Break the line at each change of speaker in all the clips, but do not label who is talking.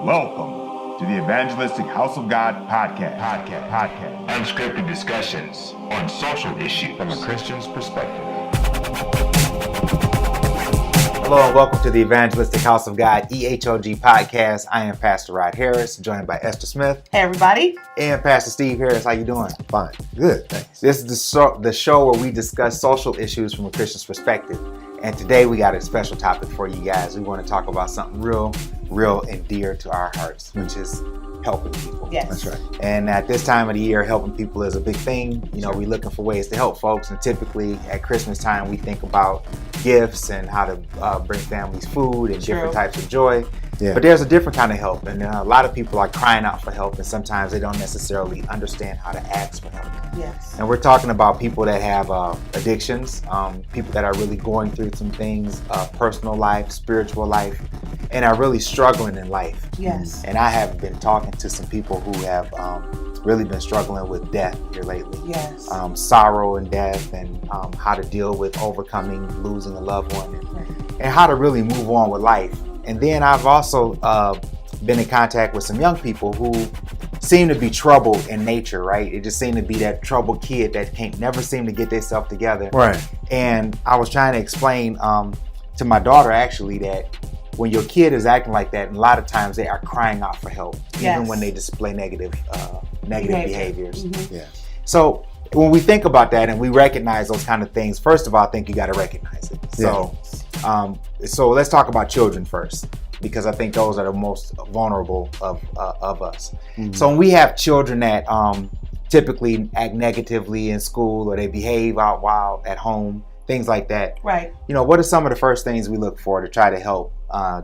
Welcome to the Evangelistic House of God podcast. Unscripted discussions on social issues from a Christian's perspective.
Hello and welcome to the Evangelistic House of God EHOG podcast. I am Pastor Rod Harris, joined by Esther Smith.
Hey everybody.
And Pastor Steve Harris. How you doing?
Fine. Good. Thanks.
This is the show where we discuss social issues from a Christian's perspective. And today we got a special topic for you guys. We want to talk about something real and dear to our hearts, which is helping people.
Yes.
That's right.
And at this time of the year, helping people is a big thing. You know, we're looking for ways to help folks. And typically at Christmas time, we think about gifts and how to bring families food and different types of joy.
Yeah.
But there's a different kind of help. And a lot of people are crying out for help. And sometimes they don't necessarily understand how to ask for help.
Yes.
And we're talking about people that have addictions, people that are really going through some things, personal life, spiritual life, and are really struggling in life.
Yes.
And I have been talking to some people who have really been struggling with death here lately.
Yes.
Sorrow and death, and how to deal with overcoming losing a loved one, and how to really move on with life. And then I've also been in contact with some young people who seem to be troubled in nature, right? It just seemed to be that troubled kid that can't never seem to get themselves together.
Right.
And I was trying to explain to my daughter actually that when your kid is acting like that, and a lot of times they are crying out for help, even when they display negative behaviors.
Mm-hmm.
Yeah.
So when we think about that and we recognize those kind of things, first of all, I think you got to recognize it. So, so let's talk about children first, because I think those are the most vulnerable of us.
Mm-hmm.
So when we have children that typically act negatively in school, or they behave out wild at home, things like that.
Right.
You know, what are some of the first things we look for to try to help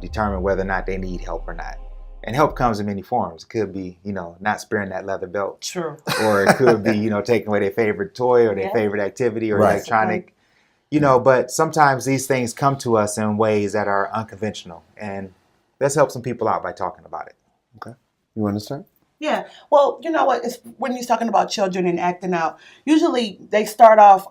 determine whether or not they need help or not? And help comes in many forms. It could be, not sparing that leather belt.
True.
Or it could be, taking away their favorite toy or their favorite activity or electronic. But sometimes these things come to us in ways that are unconventional. And let's help some people out by talking about it.
Okay. You want to start?
Yeah. Well, you know what? It's, when you're talking about children and acting out, usually they start off,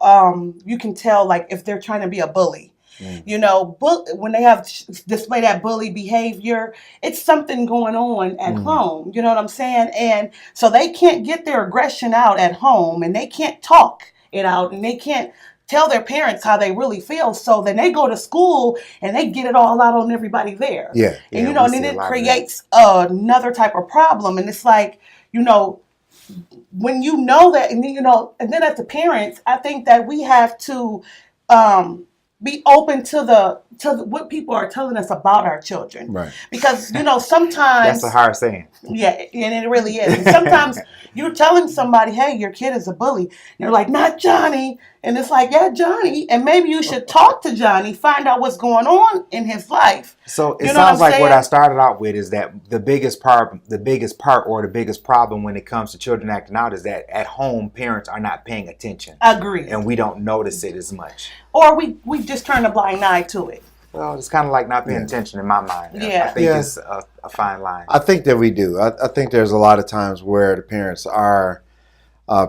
you can tell like if they're trying to be a bully. When they have display that bully behavior, it's something going on at home. You know what I'm saying? And so they can't get their aggression out at home, and they can't talk it out, and they can't tell their parents how they really feel. So then they go to school and they get it all out on everybody there.
Yeah.
And and then it creates another type of problem. And it's like, when you know that, and and then as the parents, I think that we have to be open to what people are telling us about our children.
Right.
Because, sometimes...
That's a hard saying.
Yeah, and it really is. And sometimes you're telling somebody, hey, your kid is a bully. And they're like, not Johnny. And it's like, yeah, Johnny. And maybe you should talk to Johnny, find out what's going on in his life.
So it sounds like what I started out with is that the biggest part or the biggest problem when it comes to children acting out is that at home, parents are not paying attention.
Agreed.
And we don't notice it as much.
Or we just turn a blind eye to it.
Well, it's kind of like not paying attention in my mind.
Yeah.
I think it's a fine line.
I think that we do. I think there's a lot of times where the parents are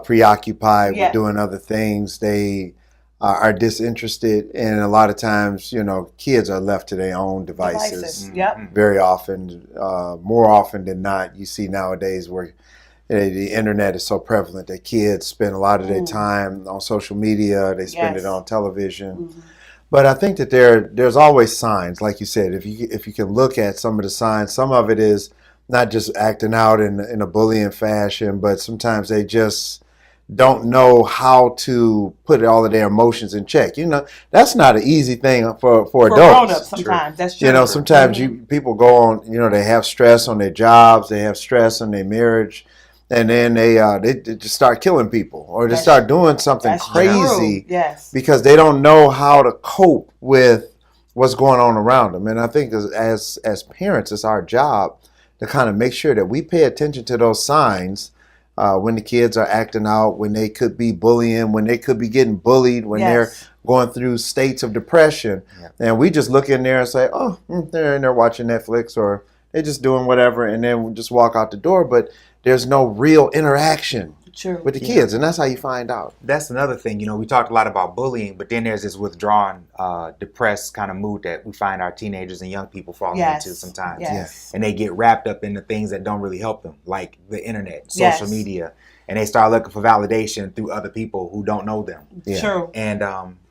preoccupied with doing other things. They are disinterested, and a lot of times, kids are left to their own devices.
Yep.
Very often, more often than not, you see nowadays where the internet is so prevalent that kids spend a lot of their time on social media. They spend it on television. Mm-hmm. But I think that there's always signs, like you said. If you can look at some of the signs, some of it is not just acting out in a bullying fashion, but sometimes they just don't know how to put all of their emotions in check. That's not an easy thing for adults.
Grown-ups sometimes, that's true.
Sometimes people go on, they have stress on their jobs, they have stress on their marriage, and then they just start killing people, or they start doing something crazy because they don't know how to cope with what's going on around them. And I think as parents, it's our job to kind of make sure that we pay attention to those signs when the kids are acting out, when they could be bullying, when they could be getting bullied, when they're going through states of depression. Yeah. And we just look in there and say, oh, they're in there watching Netflix, or they're just doing whatever, and then we just walk out the door. But there's no real interaction
True.
with the kids, and that's how you find out.
That's another thing. You know, we talked a lot about bullying, but then there's this withdrawn, depressed kind of mood that we find our teenagers and young people falling into sometimes.
Yes.
And they get wrapped up in the things that don't really help them, like the internet, social media, and they start looking for validation through other people who don't know them.
True.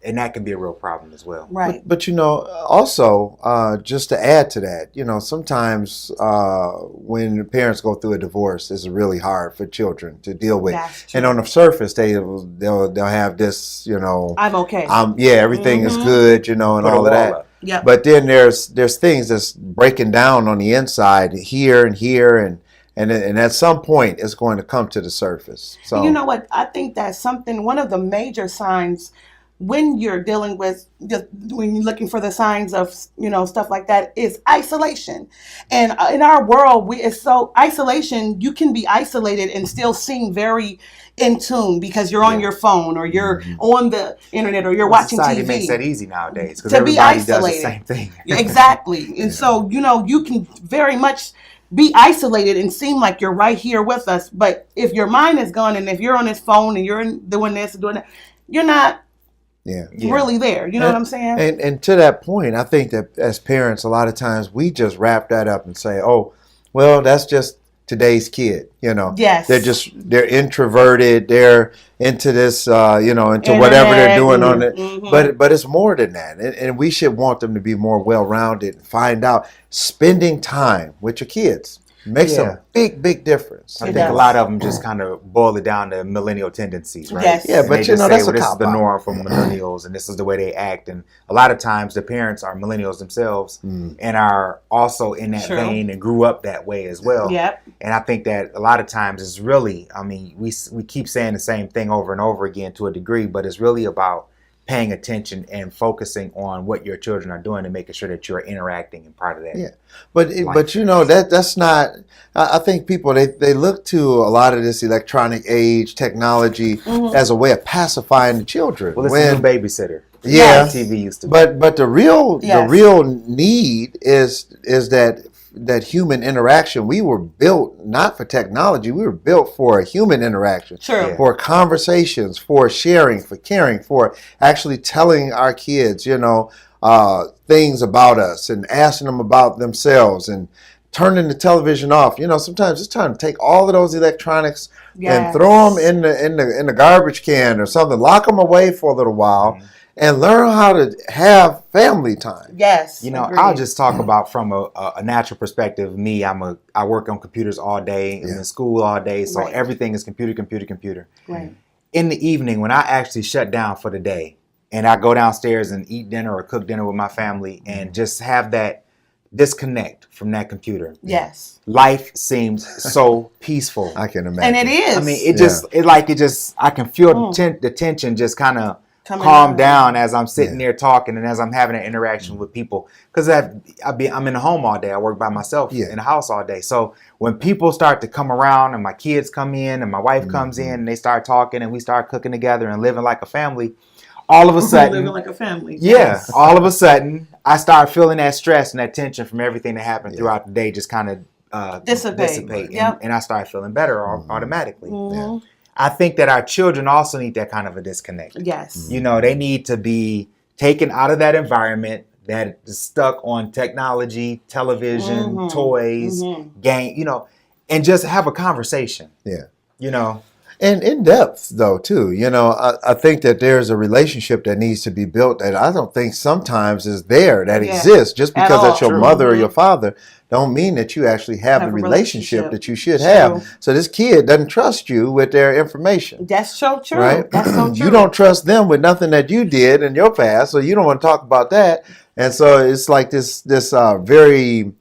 And that can be a real problem as well.
Right.
But you know, also, just to add to that, you know, sometimes when parents go through a divorce, it's really hard for children to deal with. And on the surface, they'll have this, you know,
I'm okay.
Everything is good, you know, and all of that.
Yeah.
But then there's things that's breaking down on the inside here and here, and at some point it's going to come to the surface. So
and you know what? I think that's one of the major signs when you're dealing with, when you're looking for the signs of, you know, stuff like that, is isolation. And in our world, it's so isolation, you can be isolated and still seem very in tune because you're on your phone or you're on the internet or you're watching
society
TV.
Makes that easy nowadays because
to
everybody
be isolated.
does the same thing.
Exactly. And so, you know, you can very much be isolated and seem like you're right here with us. But if your mind is gone and if you're on this phone and you're doing this and doing that, you're not really there. You know what I'm saying?
And to that point, I think that as parents, a lot of times we just wrap that up and say, oh, well, that's just today's kid, you know.
Yes.
They're introverted, they're into this, you know, into whatever they're doing on it. But it's more than that. And we should want them to be more well-rounded and find out spending time with your kids makes a big difference.
I think a lot of them just kind of boil it down to millennial tendencies, right?
Yes.
Yeah,
And
but
they
you know,
just
that's
say,
a
this is
cop
the
out.
norm for millennials, and this is the way they act. And a lot of times, the parents are millennials themselves, and are also in that vein and grew up that way as well.
Yep.
And I think that a lot of times it's really, I mean, we keep saying the same thing over and over again to a degree, but it's really about paying attention and focusing on what your children are doing and making sure that you're interacting and part of that.
Yeah, but you know that's not. I think people they look to a lot of this electronic age technology as a way of pacifying the children.
Well, it's a new babysitter.
Yeah,
TV used to be.
But the real need is that human interaction. We were built not for technology. We were built for a human interaction.
True.
For conversations, for sharing, for caring, for actually telling our kids, you know, things about us and asking them about themselves and turning the television off. You know, sometimes it's time to take all of those electronics and throw them in the garbage can or something. Lock them away for a little while. And learn how to have family time.
Yes.
You know, I'll just talk about from a natural perspective. Me, I work on computers all day. I'm in school all day, so everything is computer.
Right.
In the evening, when I actually shut down for the day, and I go downstairs and eat dinner or cook dinner with my family, and just have that disconnect from that computer.
Yes.
Life seems so peaceful.
I can imagine.
And it is.
I mean, I can feel the tension just kind of calm down as I'm sitting there talking and as I'm having an interaction with people. Because I'm in the home all day. I work by myself in the house all day. So when people start to come around and my kids come in and my wife comes in and they start talking and we start cooking together and living like a family, all of a sudden,
living like a family.
All of a sudden, I start feeling that stress and that tension from everything that happened throughout the day just kind of dissipate. And I start feeling better automatically. I think that our children also need that kind of a disconnect.
Yes.
You know, they need to be taken out of that environment that is stuck on technology, television, toys, game, you know, and just have a conversation.
Yeah.
You know.
And in depth, though, too. You know, I think that there's a relationship that needs to be built that I don't think sometimes is there, that exists. Just because that's your mother or your father don't mean that you actually have the relationship that you should have. So this kid doesn't trust you with their information.
That's so true.
Right?
That's so true.
You don't trust them with nothing that you did in your past, so you don't want to talk about that. And so it's like this very...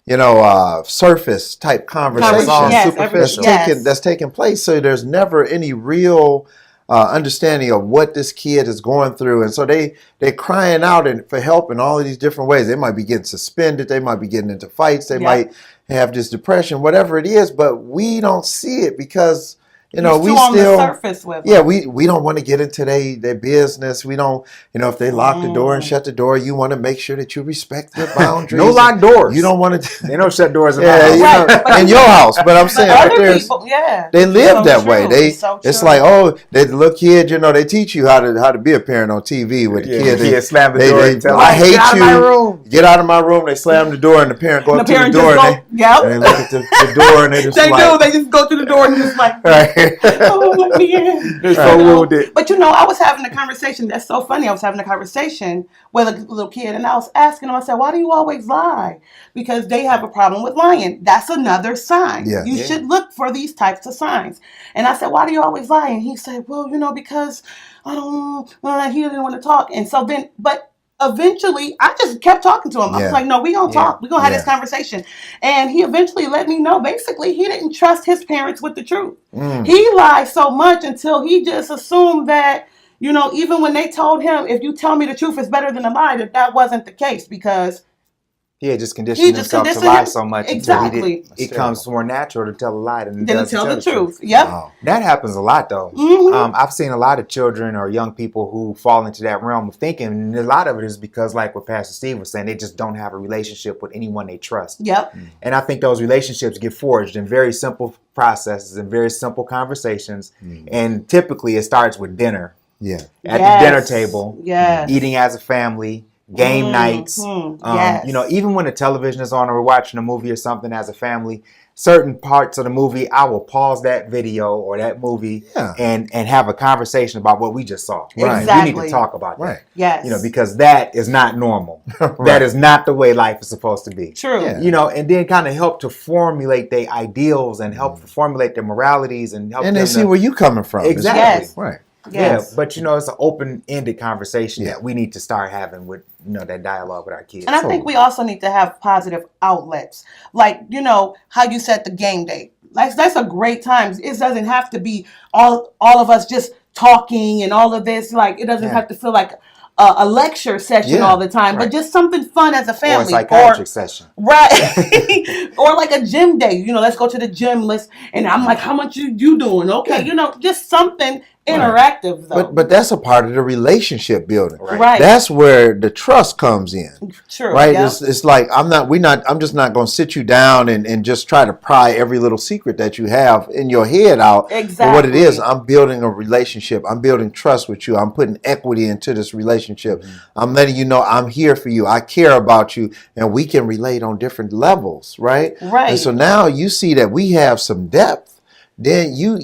you know, surface type conversation that's taking place. So there's never any real understanding of what this kid is going through. And so they're crying out for help in all of these different ways. They might be getting suspended. They might be getting into fights. They might have this depression, whatever it is. But we don't see it because You know, we
on
still,
the surface with
yeah, we don't want to get into their business. We don't, you know, if they lock the door and shut the door, you want to make sure that you respect their boundaries.
No locked doors.
You don't want to.
They don't shut doors in
Yeah,
my house.
you know, in your house. But I'm saying,
other
there's,
people, yeah,
they live
so
that
true.
way. It's
true.
like, oh, the little kid, you know, they teach you how to be a parent on TV with the kid.
The kid slam the door and tell
I hate
get out
you.
of my room.
Get out of my room. They slam the door and the parent go up to the door and they look at the door and they just
they
like,
do. They just go to the door and just like,
right.
oh man.
They're so wounded.
But you know, I was having a conversation. That's so funny. I was having a conversation with a little kid, and I was asking him. I said, "Why do you always lie?" Because they have a problem with lying. That's another sign.
Yeah.
You should look for these types of signs. And I said, "Why do you always lie?" And he said, "Well, you know, because I don't. He didn't want to talk." And so then, but eventually, I just kept talking to him. I was like, "No, we gonna talk. We gonna have this conversation." And he eventually let me know. Basically, he didn't trust his parents with the truth. He lied so much until he just assumed that, you know, even when they told him, "If you tell me the truth, it's better than a lie," that wasn't the case because
He had just conditioned himself to lie so much
exactly.
until it comes more natural to tell a lie than
to tell the truth. Yep.
Wow. That happens a lot, though.
Mm-hmm.
I've seen a lot of children or young people who fall into that realm of thinking, and a lot of it is because, like what Pastor Steve was saying, they just don't have a relationship with anyone they trust.
Yep.
And I think those relationships get forged in very simple processes and very simple conversations, and typically it starts with dinner.
Yeah.
At the dinner table, eating as a family, game nights.
Yes.
You know, even when the television is on or we're watching a movie or something as a family, certain parts of the movie, I will pause that video or that movie and have a conversation about what we just saw.
Right.
Exactly.
We need to talk about that.
Yes.
You know, because that is not normal. That is not the way life is supposed to be.
True.
Yeah.
You know, and then kind of help to formulate their ideals and help to formulate their moralities and help
And
them
they see where you coming from.
Exactly.
Yes.
Right.
Yes.
Yeah, but you know, it's an open-ended conversation that we need to start having with, you know, that dialogue with our kids.
And I think we also need to have positive outlets. Like, you know, how you set the game day. Like, that's a great time. It doesn't have to be all of us just talking and all of this. Like, it doesn't have to feel like a lecture session all the time, but just something fun as a family.
Or a psychiatric session.
Right. Or like a gym day. You know, let's go to the gym. And I'm like, how much you doing? Okay. You know, just something interactive though.
But that's a part of the relationship building.
Right.
That's where the trust comes in.
True.
Right.
Yep.
It's like I'm just not going to sit you down and just try to pry every little secret that you have in your head out.
Exactly.
But what it is, I'm building a relationship. I'm building trust with you. I'm putting equity into this relationship. I'm letting you know I'm here for you. I care about you, and we can relate on different levels. Right.
Right.
And so now you see that we have some depth. Then you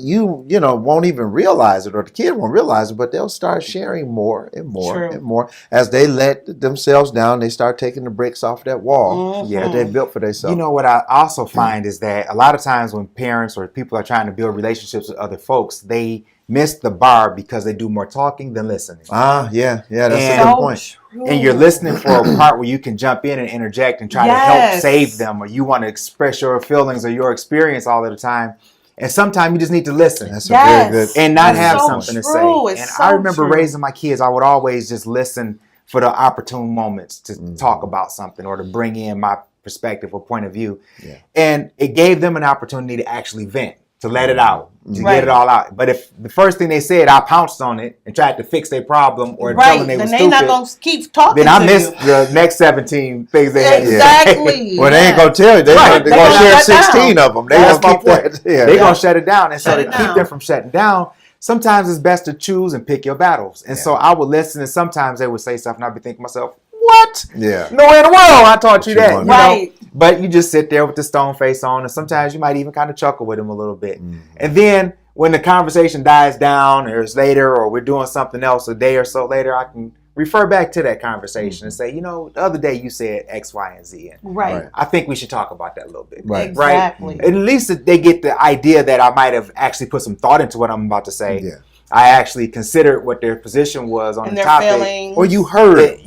know won't even realize it, or the kid won't realize it, but they'll start sharing more and more and more as they let themselves down. They start taking the bricks off that wall that they built for themselves.
You know what I also find is that a lot of times when parents or people are trying to build relationships with other folks, they miss the bar because they do more talking than listening.
That's a good point.
And you're listening for a part where you can jump in and interject and try to help save them, or you want to express your feelings or your experience all of the time. And sometimes you just need to listen.
That's a very good,
and not have
so
something to
true.
say.
It's
And
so
I remember
true.
raising my kids, I would always just listen for the opportune moments to talk about something or to bring in my perspective or point of view. Yeah. And it gave them an opportunity to actually vent, to let it out, to get it all out. But if the first thing they said, I pounced on it and tried to fix their problem or tell them they were stupid,
they're not going to keep talking
then I missed the next 17 things they had to say.
Exactly.
Well, they ain't going to tell you. They're going to share 16 of them. They're going to keep that.
They're going to shut it down. And so to keep them from shutting down, sometimes it's best to choose and pick your battles. And so I would listen, and sometimes they would say stuff, and I'd be thinking to myself, what?
Yeah.
No way in the world I taught you that.
Right.
But you just sit there with the stone face on, and sometimes you might even kind of chuckle with them a little bit. And then when the conversation dies down, or it's later, or we're doing something else a day or so later, I can refer back to that conversation and say, you know, the other day you said X, Y, and Z. And
right.
I think we should talk about that a little bit.
Right.
Exactly.
At least they get the idea that I might have actually put some thought into what I'm about to say.
Yeah.
I actually considered what their position was on
And
the
their
topic.
feelings.
Or you heard it.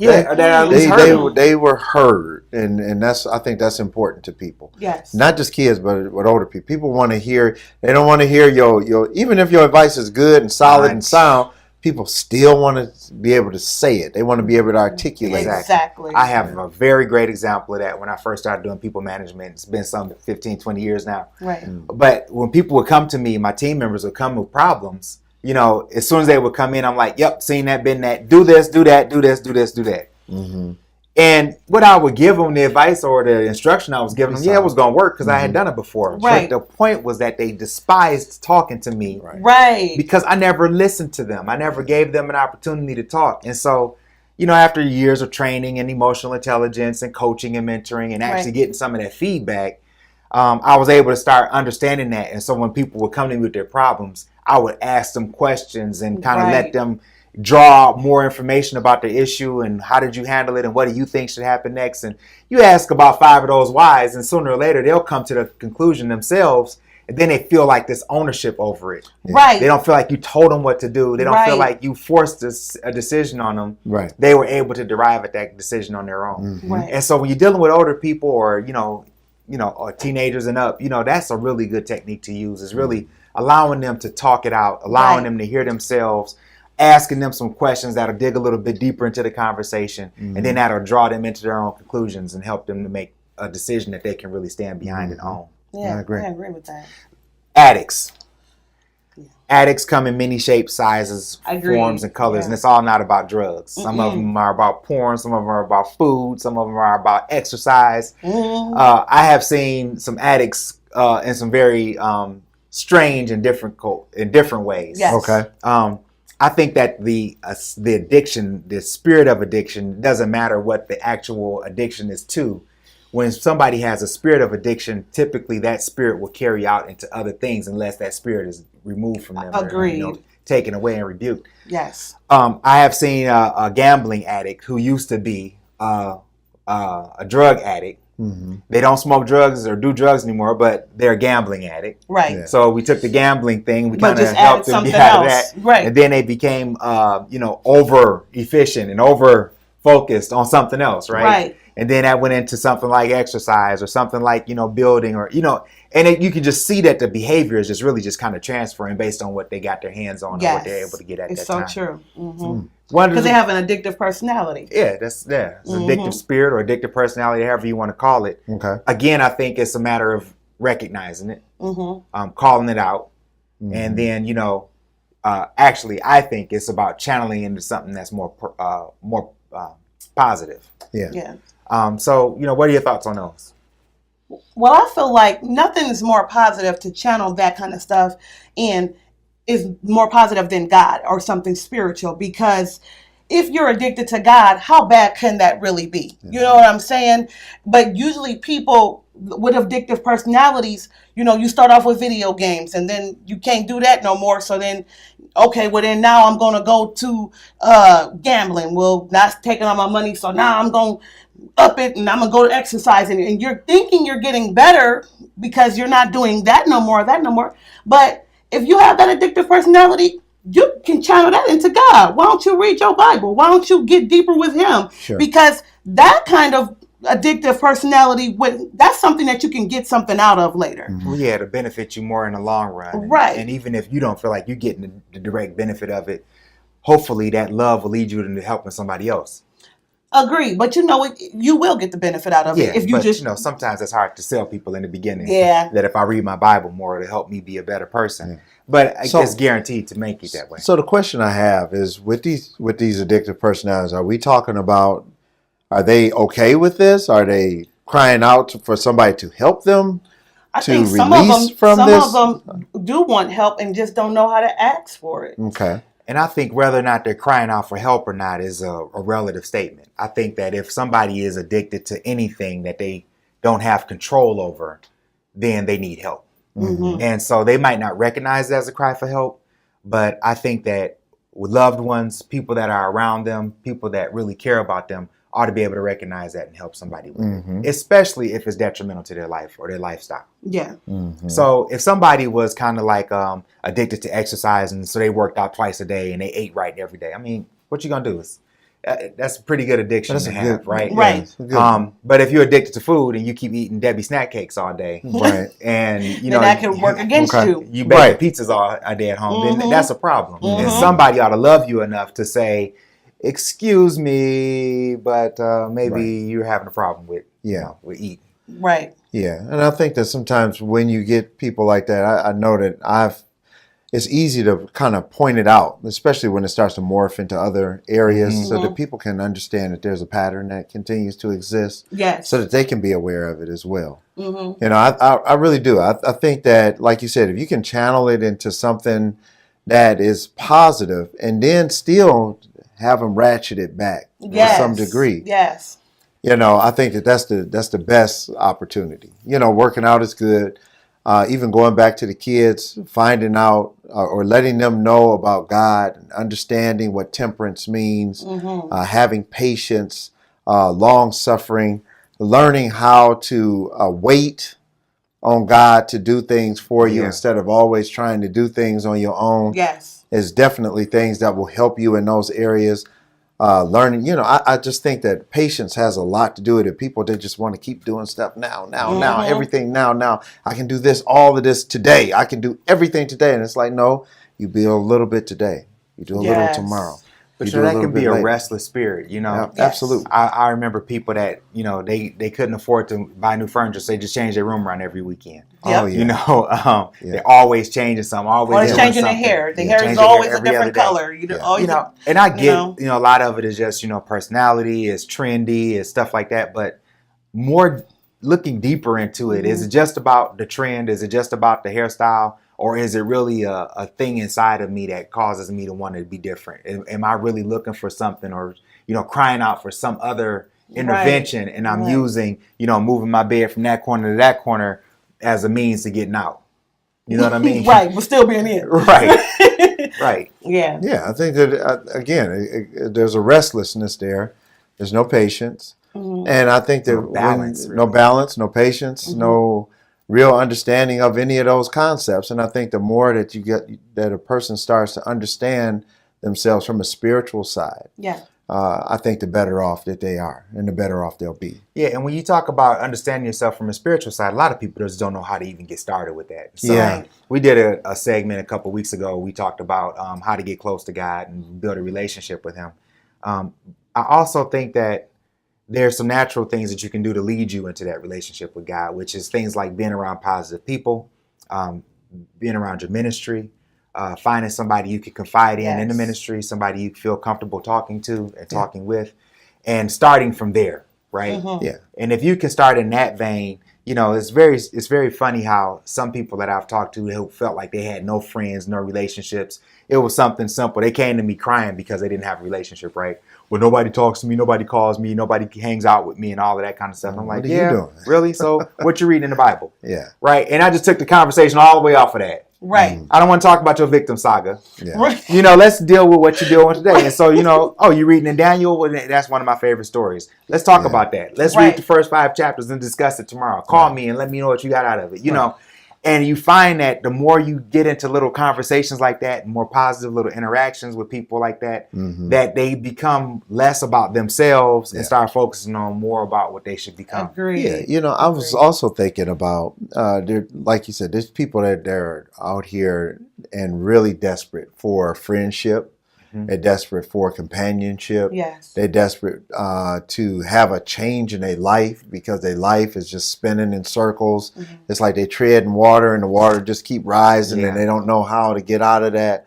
They
were heard. And I think that's important to people.
Yes.
Not just kids, but with older people. People want to hear, they don't want to hear your even if your advice is good and solid and sound, people still want to be able to say it. They want to be able to articulate it.
Exactly.
I have a very great example of that when I first started doing people management. It's been some 15, 20 years now.
Right.
But when people would come to me, my team members would come with problems. You know, as soon as they would come in, I'm like, yep, seen that, been that. Do this, do that, do this, do this, do that. Mm-hmm. And what I would give them, the advice or the instruction I was giving them, it was going to work because I had done it before.
Right.
But the point was that they despised talking to me.
Right.
Because I never listened to them. I never gave them an opportunity to talk. And so, you know, after years of training and emotional intelligence and coaching and mentoring and actually getting some of that feedback, I was able to start understanding that. And so when people would come to me with their problems, I would ask them questions and kind of let them draw more information about the issue and how did you handle it and what do you think should happen next. And you ask about 5 of those whys, and sooner or later they'll come to the conclusion themselves, and then they feel like this ownership over it.
Right.
They don't feel like you told them what to do. They don't feel like you forced a decision on them.
Right.
They were able to derive at that decision on their own.
Mm-hmm.
Right.
And so when you're dealing with older people or, or teenagers and up, that's a really good technique to use. Is really allowing them to talk it out, allowing them to hear themselves, asking them some questions that'll dig a little bit deeper into the conversation, and then that'll draw them into their own conclusions and help them to make a decision that they can really stand behind and own.
Yeah,
I agree
with that.
Addicts. Yeah. Addicts come in many shapes, sizes, forms, and colors, and it's all not about drugs. Some of them are about porn, some of them are about food, some of them are about exercise. I have seen some addicts in some very strange and different ways.
Yes.
Okay.
I think that the addiction, the spirit of addiction, doesn't matter what the actual addiction is to. When somebody has a spirit of addiction, typically that spirit will carry out into other things unless that spirit is removed from them.
Agreed.
Or, taken away and rebuked.
Yes.
I have seen a gambling addict who used to be a drug addict. Mm-hmm. They don't smoke drugs or do drugs anymore, but they're a gambling addict.
Right. Yeah.
So we took the gambling thing, we kind of helped them get out of that.
Right.
And then they became, over efficient and over focused on something else. Right.
Right.
And then that went into something like exercise or something like, building or, and you can just see that the behavior is just really just kind of transferring based on what they got their hands on and what they're able to get at that time.
It's so true. Mm-hmm.
Because
they have an addictive personality.
Yeah, it's addictive spirit or addictive personality, however you want to call it.
Okay.
Again, I think it's a matter of recognizing it, calling it out, and then actually, I think it's about channeling into something that's more positive.
Yeah.
Yeah.
So what are your thoughts on those?
Well, I feel like nothing is more positive to channel that kind of stuff in is more positive than God or something spiritual, because if you're addicted to God, how bad can that really be? You know what I'm saying? But usually people with addictive personalities, you start off with video games and then you can't do that no more. So then, okay, well then now I'm going to go to gambling. Well, that's taking all my money. So now I'm going to up it and I'm going to go to exercise. And you're thinking you're getting better because you're not doing that no more. But if you have that addictive personality, you can channel that into God. Why don't you read your Bible? Why don't you get deeper with Him?
Sure.
Because that kind of addictive personality, that's something that you can get something out of later.
Well, yeah, to benefit you more in the long run.
Right.
And even if you don't feel like you're getting the direct benefit of it, hopefully that love will lead you into helping somebody else.
Agree, but you will get the benefit out of it if you
sometimes it's hard to sell people in the beginning.
Yeah.
That if I read my Bible more, it'll help me be a better person. Yeah. But it's guaranteed to make it that way.
So the question I have is with these addictive personalities, are we talking about, are they okay with this? Are they crying out for somebody to help them?
I think some of them do want help and just don't know how to ask for it.
Okay.
And I think whether or not they're crying out for help or not is a relative statement. I think that if somebody is addicted to anything that they don't have control over, then they need help. Mm-hmm. And so they might not recognize it as a cry for help, but I think that with loved ones, people that are around them, people that really care about them, ought to be able to recognize that and help somebody with it, especially if it's detrimental to their life or their lifestyle.
Yeah.
Mm-hmm. So if somebody was kind of like addicted to exercise and so they worked out twice a day and they ate right every day, I mean, what you gonna do is That's a pretty good addiction to have, right?
Right.
But if you're addicted to food and you keep eating Debbie snack cakes all day,
right,
and you
then
know
that can work against you.
You bake pizzas all day at home, then that's a problem. And somebody ought to love you enough to say, "Excuse me, but maybe you're having a problem with with eating."
Right.
Yeah, and I think that sometimes when you get people like that, I know that it's easy to kind of point it out, especially when it starts to morph into other areas, so that people can understand that there's a pattern that continues to exist.
Yes.
So that they can be aware of it as well. You know, I really do. I think that, like you said, if you can channel it into something that is positive, and then still have them ratchet it back to some degree.
Yes.
You know, I think that's the best opportunity. You know, working out is good. Even going back to the kids, finding out or letting them know about God, and understanding what temperance means, having patience, long suffering, learning how to wait on God to do things for you instead of always trying to do things on your own.
Yes.
Is definitely things that will help you in those areas. Learning, you know, I just think that patience has a lot to do with it. People, they just want to keep doing stuff now, everything now. I can do this, all of this today. I can do everything today. And it's like, no, you build a little bit today. You do a little tomorrow.
But you know, that can be a restless spirit, you know.
Yeah, absolutely.
I remember people that, you know, they couldn't afford to buy new furniture, so they just change their room around every weekend.
Yep.
Oh, yeah.
You know, they're always changing something, always
or
doing
changing
something.
the hair. The
Yeah.
hair is always a different color. You
know, and I get, you know, a lot of it is just, you know, personality, it's trendy, it's stuff like that. But more looking deeper into it, is it just about the trend? Is it just about the hairstyle? Or is it really a thing inside of me that causes me to want to be different? Am I really looking for something, or, you know, crying out for some other intervention, and I'm using, you know, moving my bed from that corner to that corner as a means to getting out? You know what I mean?
Right, but still being in.
Right. Right.
Yeah.
Yeah, I think that, again, there's a restlessness there. There's no patience. And I think that no balance, no patience, no real understanding of any of those concepts. And I think the more that you get, that a person starts to understand themselves from a spiritual side, I think the better off that they are, and the better off they'll be.
Yeah, and when you talk about understanding yourself from a spiritual side, a lot of people just don't know how to even get started with that. So we did a segment a couple weeks ago. We talked about how to get close to God and build a relationship with Him. I also think that there's some natural things that you can do to lead you into that relationship with God, which is things like being around positive people, being around your ministry, finding somebody you can confide in the ministry, somebody you feel comfortable talking to and talking with, and starting from there, right?
Yeah.
And if you can start in that vein, you know, it's very funny how some people that I've talked to who felt like they had no friends, no relationships. It was something simple. They came to me crying because they didn't have a relationship, right? Well, nobody talks to me, nobody calls me, nobody hangs out with me, and all of that kind of stuff. I'm like,
what are you doing?
Really? So what you reading in the Bible?
Yeah.
Right? And I just took the conversation all the way off of that.
Right.
I don't want to talk about your victim saga.
Yeah.
Right.
You know, let's deal with what you're dealing with today. And so, you know, you reading in Daniel? Well, that's one of my favorite stories. Let's talk about that. Let's read the first 5 chapters and discuss it tomorrow. Call me and let me know what you got out of it. You know, and you find that the more you get into little conversations like that, more positive little interactions with people like that, that they become less about themselves and start focusing on more about what they should become.
Agreed.
Yeah, you know, I was also thinking about, like you said, there's people that are out here and really desperate for friendship. They're desperate for companionship.
Yes.
They're desperate to have a change in their life, because their life is just spinning in circles. It's like they tread in water and the water just keep rising and they don't know how to get out of that.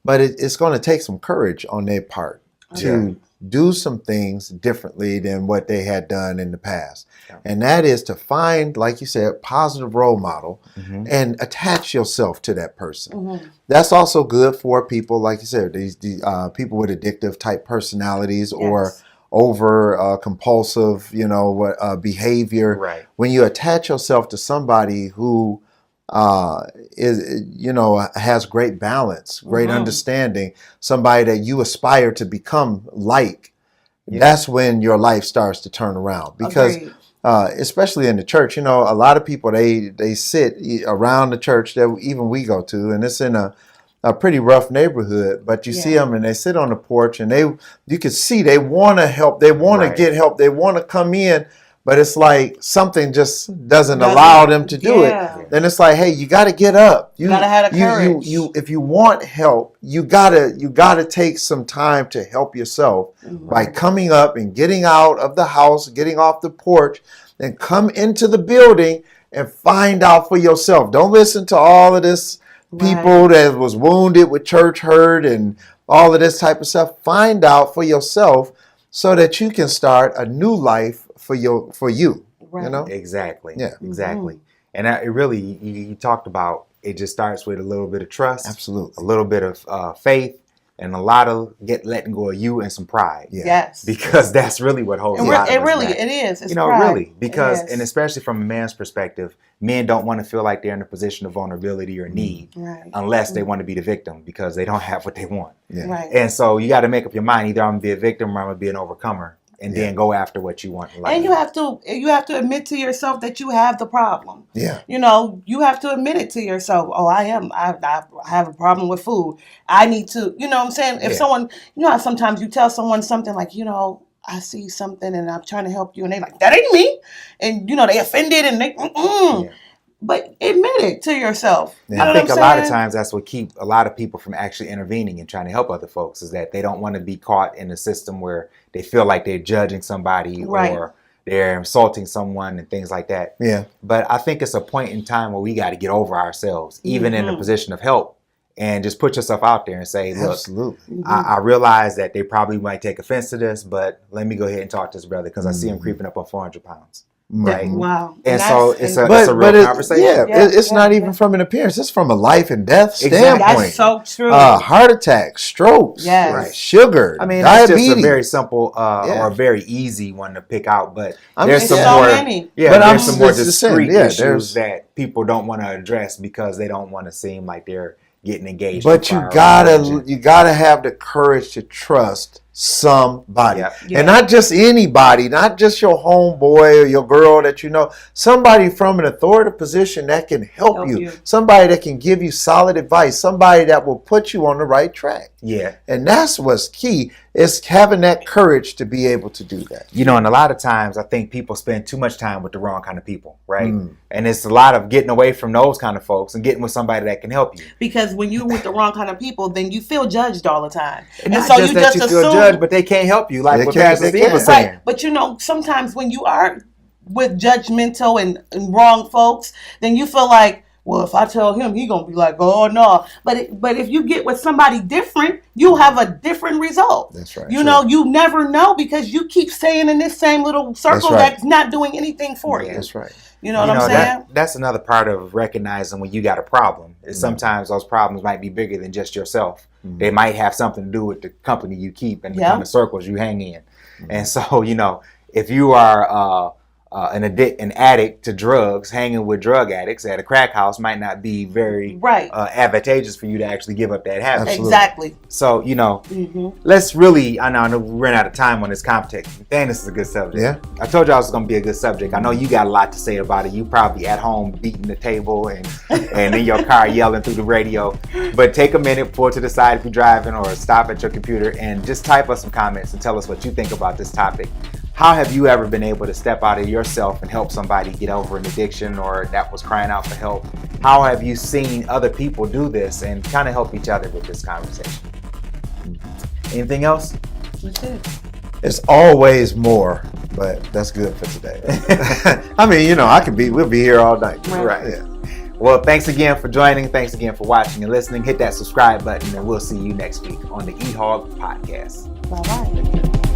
But it's going to take some courage on their part to do some things differently than what they had done in the past. And that is to find, like you said, positive role model and attach yourself to that person. That's also good for people, like you said, these people with addictive type personalities or over compulsive, you know, behavior.
Right.
When you attach yourself to somebody who is, you know, has great balance, great understanding, somebody that you aspire to become like, that's when your life starts to turn around. Because especially in the church, you know, a lot of people, they sit around the church that even we go to, and it's in a a pretty rough neighborhood, but you see them and they sit on the porch and you can see they want to help, they want to get help, they want to come in, but it's like something just doesn't allow them to do it. Then it's like, hey, you got to get up. You got to have the courage. If you want help, you gotta take some time to help yourself by coming up and getting out of the house, getting off the porch, and come into the building and find out for yourself. Don't listen to all of this people that was wounded with church hurt and all of this type of stuff. Find out for yourself so that you can start a new life for you. You know?
Exactly.
Yeah.
Exactly. And it really, you talked about, it just starts with a little bit of trust.
Absolutely.
A little bit of faith. And a lot of letting go of you and some pride.
Yes.
Because that's really what holds a lot of us back.
It is. It's
pride. Really. Because, and especially from a man's perspective, men don't want to feel like they're in a position of vulnerability or need unless they want to be the victim because they don't have what they want.
Yeah.
Right.
And so you got to make up your mind. Either I'm going to be a victim or I'm going to be an overcomer. And then go after what you want in life.
And you have to admit to yourself that you have the problem.
Yeah.
You know, you have to admit it to yourself. Oh, I have a problem with food. I need to, you know what I'm saying? If someone, you know how sometimes you tell someone something like, you know, I see something and I'm trying to help you. And they like, that ain't me. And, you know, they offended and they, But admit it to yourself.
Yeah. I think a lot of times that's what keep a lot of people from actually intervening and trying to help other folks is that they don't want to be caught in a system where they feel like they're judging somebody or they're insulting someone and things like that.
Yeah.
But I think it's a point in time where we got to get over ourselves, even in a position of help, and just put yourself out there and say, look, I realize that they probably might take offense to this, but let me go ahead and talk to this brother because I see him creeping up on 400 pounds. Right.
Wow.
And so it's a real conversation.
It's not even from an appearance. It's from a life and death standpoint.
That's so true.
Heart attacks, strokes, sugar,
I mean,
diabetes.
It's just a very simple or a very easy one to pick out. But there's some
so
more.
Many.
Yeah, but there's some more discrete issues that people don't want to address because they don't want to seem like they're getting engaged.
But you gotta have the courage to trust somebody, and not just anybody, not just your homeboy or your girl that you know. Somebody from an authoritative position that can help you. Somebody that can give you solid advice. Somebody that will put you on the right track.
Yeah,
and that's what's key. Is having that courage to be able to do that.
You know, and a lot of times I think people spend too much time with the wrong kind of people, right? And it's a lot of getting away from those kind of folks and getting with somebody that can help you.
Because when you're with the wrong kind of people, then you feel judged all the time.
And so you just assume, feel judged, but they can't help you, like what Pastor Steve was saying.
Right. But you know, sometimes when you are with judgmental and wrong folks, then you feel like, well, if I tell him, he gonna be like, oh no. But if you get with somebody different, you have a different result.
That's right.
You know, you never know because you keep staying in this same little circle that's not doing anything for you.
That's right.
You know what I'm saying?
That's another part of recognizing when you got a problem. Is sometimes those problems might be bigger than just yourself. They might have something to do with the company you keep and the kind of circles you hang in. And so, you know, if you are an addict to drugs, hanging with drug addicts at a crack house might not be very advantageous for you to actually give up that habit.
Exactly.
So, you know, let's really, I know we ran out of time on this context. Dang, this is a good subject.
Yeah.
I told y'all it was going to be a good subject. I know you got a lot to say about it. You probably at home beating the table and in your car yelling through the radio. But take a minute, pull to the side if you're driving or stop at your computer and just type us some comments and tell us what you think about this topic. How have you ever been able to step out of yourself and help somebody get over an addiction or that was crying out for help? How have you seen other people do this and kind of help each other with this conversation? Anything else?
That's it.
It's always more, but that's good for today. I mean, you know, we'll be here all night.
Right.
Yeah.
Well, thanks again for joining. Thanks again for watching and listening. Hit that subscribe button and we'll see you next week on the eHog Podcast.
Bye-bye.